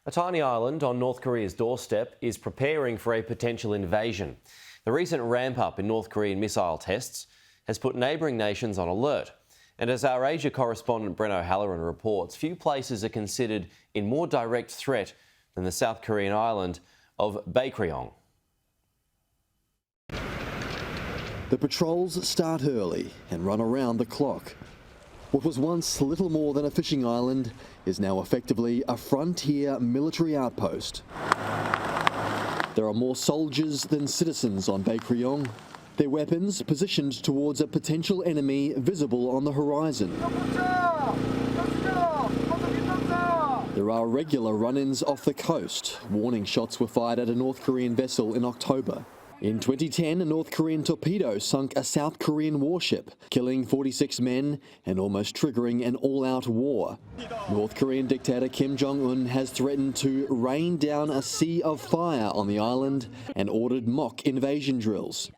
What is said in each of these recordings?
A tiny island on North Korea's doorstep is preparing for a potential invasion. The recent ramp-up in North Korean missile tests has put neighbouring nations on alert. And as our Asia correspondent Brent O'Halloran reports, few places are considered in more direct threat than the South Korean island of Baekryeong. The patrols start early and run around the clock. What was once little more than a fishing island is now effectively a frontier military outpost. There are more soldiers than citizens on Baekryeong, their weapons positioned towards a potential enemy visible on the horizon. There are regular run-ins off the coast. Warning shots were fired at a North Korean vessel in October. In 2010, a North Korean torpedo sunk a South Korean warship, killing 46 men and almost triggering an all-out war. North Korean dictator Kim Jong-un has threatened to rain down a sea of fire on the island and ordered mock invasion drills.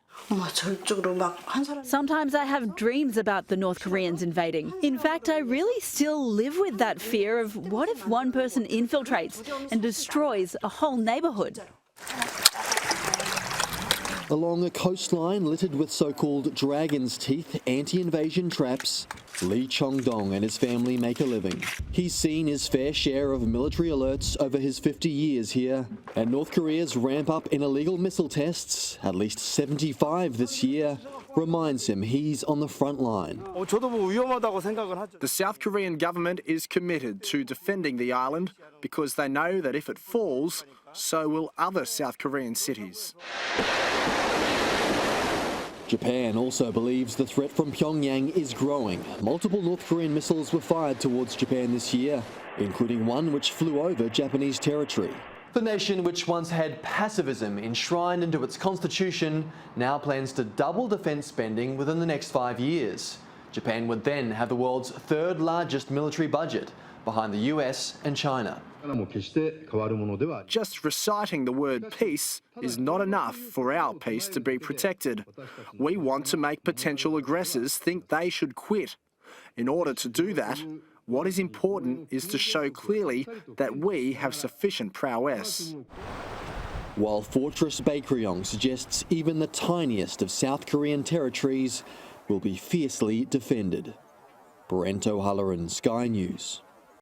Sometimes I have dreams about the North Koreans invading. In fact, I really still live with that fear of what if one person infiltrates and destroys a whole neighbourhood. Along a coastline littered with so-called dragon's teeth anti-invasion traps, Lee Chong-dong and his family make a living. He's seen his fair share of military alerts over his 50 years here. And North Korea's ramp up in illegal missile tests, at least 75 this year, reminds him he's on the front line. The South Korean government is committed to defending the island because they know that if it falls, so will other South Korean cities. Japan also believes the threat from Pyongyang is growing. Multiple North Korean missiles were fired towards Japan this year, including one which flew over Japanese territory. The nation, which once had pacifism enshrined into its constitution, now plans to double defence spending within the next 5 years. Japan would then have the world's third largest military budget, behind the US and China. Just reciting the word peace is not enough for our peace to be protected. We want to make potential aggressors think they should quit. In order to do that, what is important is to show clearly that we have sufficient prowess. While Fortress Baekryeong suggests even the tiniest of South Korean territories will be fiercely defended. Brent O'Halloran, Sky News.